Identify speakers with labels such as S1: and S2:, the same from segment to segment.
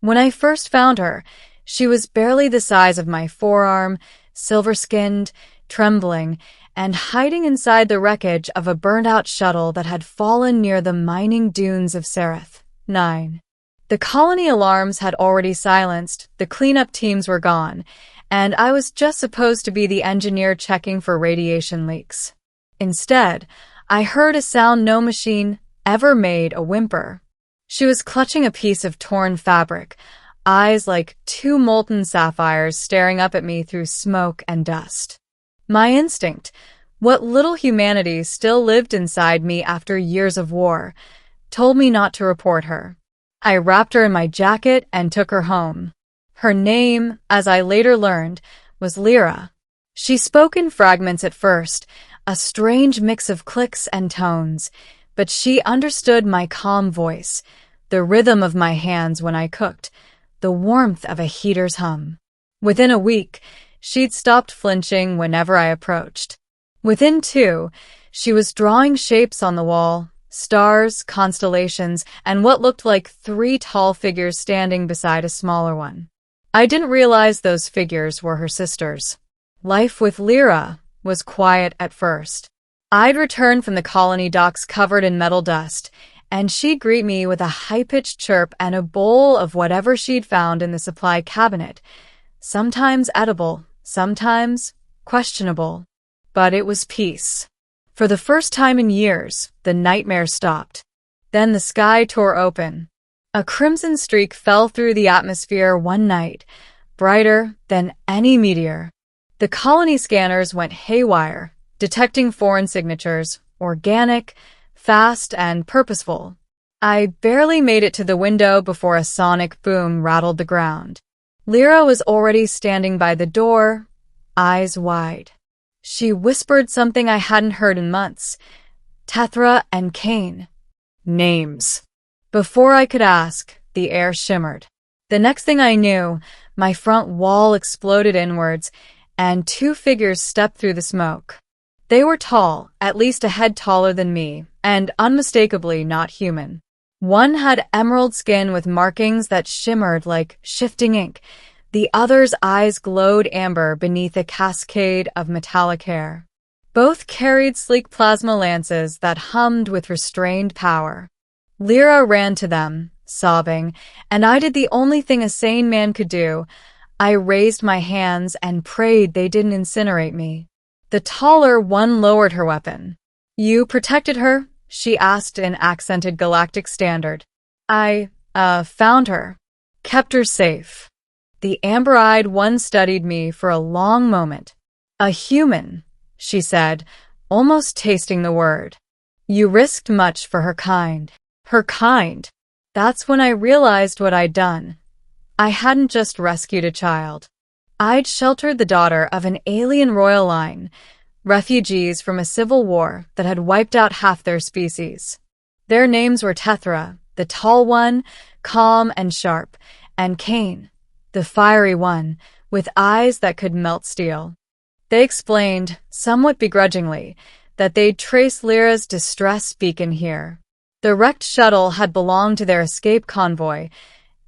S1: When I first found her, she was barely the size of my forearm, silver-skinned, trembling, and hiding inside the wreckage of a burned-out shuttle that had fallen near the mining dunes of Sereth. 9. The colony alarms had already silenced, the cleanup teams were gone, and I was just supposed to be the engineer checking for radiation leaks. Instead, I heard a sound no machine ever made, a whimper. She was clutching a piece of torn fabric, eyes like two molten sapphires staring up at me through smoke and dust. My instinct, what little humanity still lived inside me after years of war, told me not to report her. I wrapped her in my jacket and took her home. Her name, as I later learned, was Lyra. She spoke in fragments at first, a strange mix of clicks and tones, but she understood my calm voice, the rhythm of my hands when I cooked, the warmth of a heater's hum. Within a week, she'd stopped flinching whenever I approached. Within 2, she was drawing shapes on the wall, stars, constellations, and what looked like 3 tall figures standing beside a smaller one. I didn't realize those figures were her sisters. Life with Lyra was quiet at first. I'd return from the colony docks covered in metal dust, and she'd greet me with a high-pitched chirp and a bowl of whatever she'd found in the supply cabinet, sometimes edible, sometimes questionable. But it was peace. For the first time in years, the nightmare stopped. Then the sky tore open. A crimson streak fell through the atmosphere one night, brighter than any meteor. The colony scanners went haywire, detecting foreign signatures, organic, fast, and purposeful. I barely made it to the window before a sonic boom rattled the ground. Lyra was already standing by the door, eyes wide. She whispered something I hadn't heard in months. Tethra and Cain. Names. Before I could ask, the air shimmered. The next thing I knew, my front wall exploded inwards, and 2 figures stepped through the smoke. They were tall, at least a head taller than me, and unmistakably not human. One had emerald skin with markings that shimmered like shifting ink. The other's eyes glowed amber beneath a cascade of metallic hair. Both carried sleek plasma lances that hummed with restrained power. Lyra ran to them, sobbing, and I did the only thing a sane man could do. I raised my hands and prayed they didn't incinerate me. The taller one lowered her weapon. "You protected her?" she asked in accented galactic standard. I found her. Kept her safe." The amber-eyed one studied me for a long moment. "A human," she said, almost tasting the word. "You risked much for her kind." Her kind. That's when I realized what I'd done. I hadn't just rescued a child. I'd sheltered the daughter of an alien royal line, refugees from a civil war that had wiped out half their species. Their names were Tethra, the tall one, calm and sharp, and Cain, the fiery one, with eyes that could melt steel. They explained, somewhat begrudgingly, that they'd traced Lyra's distress beacon here. The wrecked shuttle had belonged to their escape convoy,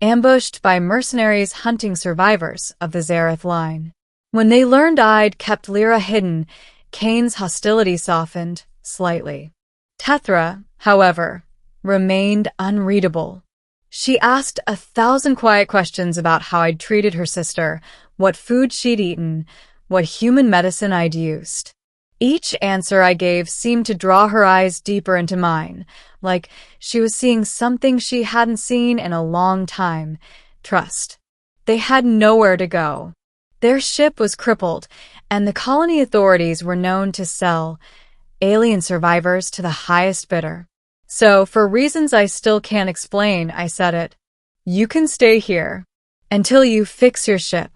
S1: ambushed by mercenaries hunting survivors of the Zareth line. When they learned I'd kept Lyra hidden, Cain's hostility softened slightly. Tethra, however, remained unreadable. She asked 1,000 quiet questions about how I'd treated her sister, what food she'd eaten, what human medicine I'd used. Each answer I gave seemed to draw her eyes deeper into mine, like she was seeing something she hadn't seen in a long time. Trust. They had nowhere to go. Their ship was crippled, and the colony authorities were known to sell alien survivors to the highest bidder. So, for reasons I still can't explain, I said it. "You can stay here until you fix your ship."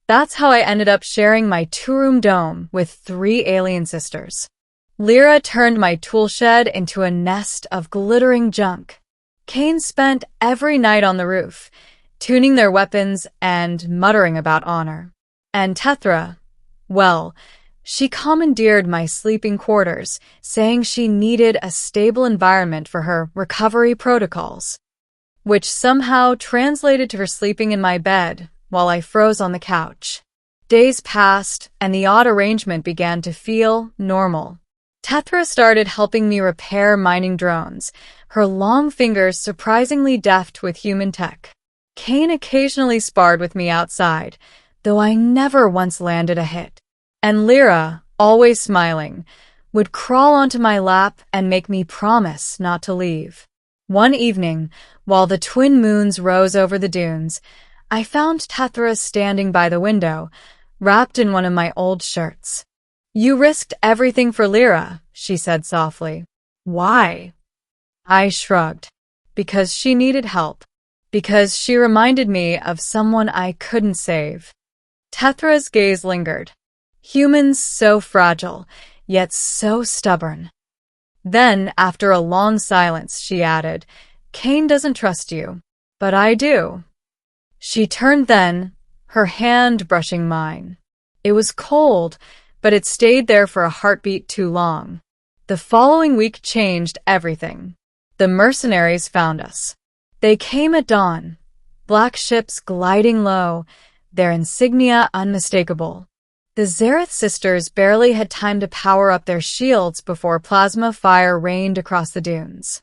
S1: That's how I ended up sharing my 2-room dome with 3 alien sisters. Lyra turned my tool shed into a nest of glittering junk. Cain spent every night on the roof, tuning their weapons and muttering about honor. And Tethra, well, she commandeered my sleeping quarters, saying she needed a stable environment for her recovery protocols. which somehow translated to her sleeping in my bed while I froze on the couch. Days passed, and the odd arrangement began to feel normal. Tethra started helping me repair mining drones, her long fingers surprisingly deft with human tech. Kane occasionally sparred with me outside, though I never once landed a hit. And Lyra, always smiling, would crawl onto my lap and make me promise not to leave. One evening, while the twin moons rose over the dunes, I found Tethra standing by the window, wrapped in one of my old shirts. "You risked everything for Lyra," she said softly. "Why?" I shrugged. Because she needed help. Because she reminded me of someone I couldn't save. Tethra's gaze lingered. Humans so fragile, yet so stubborn. Then, after a long silence, she added, "Kane doesn't trust you, but I do." She turned then, her hand brushing mine. It was cold, but it stayed there for a heartbeat too long. The following week changed everything. The mercenaries found us. They came at dawn, black ships gliding low, their insignia unmistakable. The Zareth sisters barely had time to power up their shields before plasma fire rained across the dunes.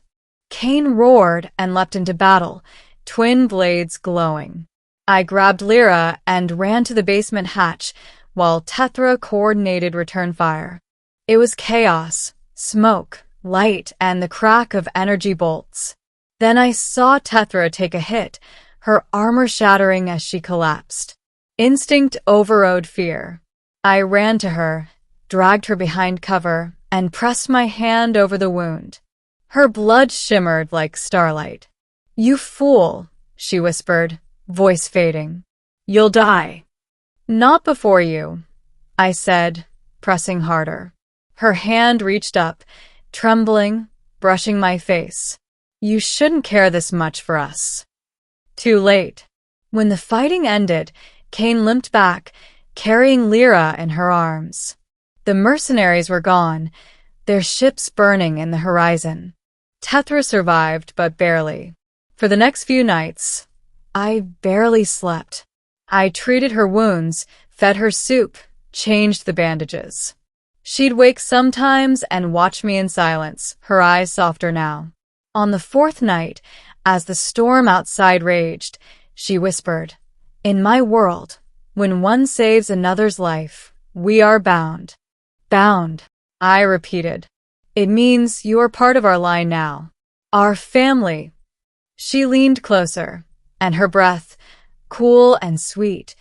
S1: Kane roared and leapt into battle, twin blades glowing. I grabbed Lyra and ran to the basement hatch, while Tethra coordinated return fire. It was chaos, smoke, light, and the crack of energy bolts. Then I saw Tethra take a hit, her armor shattering as she collapsed. Instinct overrode fear. I ran to her, dragged her behind cover, and pressed my hand over the wound. Her blood shimmered like starlight. "You fool," she whispered, voice fading. "You'll die." "Not before you," I said, pressing harder. Her hand reached up, trembling, brushing my face. "You shouldn't care this much for us." Too late. When the fighting ended, Kane limped back, carrying Lyra in her arms. The mercenaries were gone, their ships burning in the horizon. Tethra survived, but barely. For the next few nights, I barely slept. I treated her wounds, fed her soup, changed the bandages. She'd wake sometimes and watch me in silence, her eyes softer now. On the fourth night, as the storm outside raged, she whispered, "In my world, when one saves another's life, we are bound." "Bound," I repeated. "It means you are part of our line now. Our family." She leaned closer, and her breath, cool and sweet,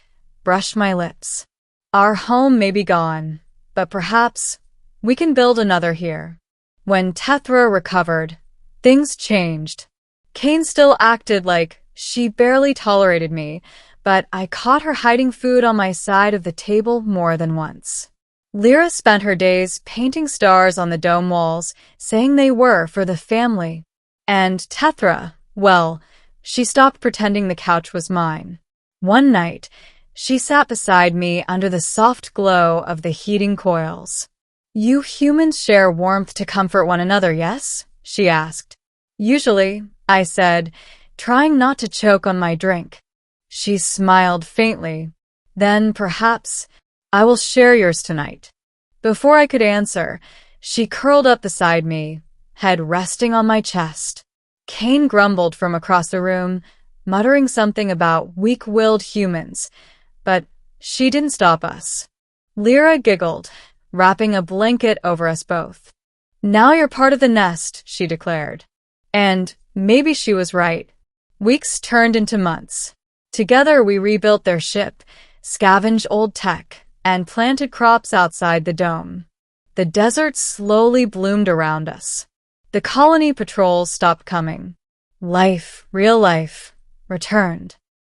S1: brushed my lips. "Our home may be gone, but perhaps we can build another here." When Tethra recovered, things changed. Kane still acted like she barely tolerated me, but I caught her hiding food on my side of the table more than once. Lyra spent her days painting stars on the dome walls, saying they were for the family. And Tethra, well, she stopped pretending the couch was mine. One night, she sat beside me under the soft glow of the heating coils. "You humans share warmth to comfort one another, yes?" she asked. "Usually," I said, trying not to choke on my drink. She smiled faintly. "Then, perhaps, I will share yours tonight." Before I could answer, she curled up beside me, head resting on my chest. Kane grumbled from across the room, muttering something about weak-willed humans, but she didn't stop us. Lyra giggled, wrapping a blanket over us both. "Now you're part of the nest," she declared. And maybe she was right. Weeks turned into months. Together we rebuilt their ship, scavenged old tech, and planted crops outside the dome. The desert slowly bloomed around us. The colony patrols stopped coming. Life, real life, returned.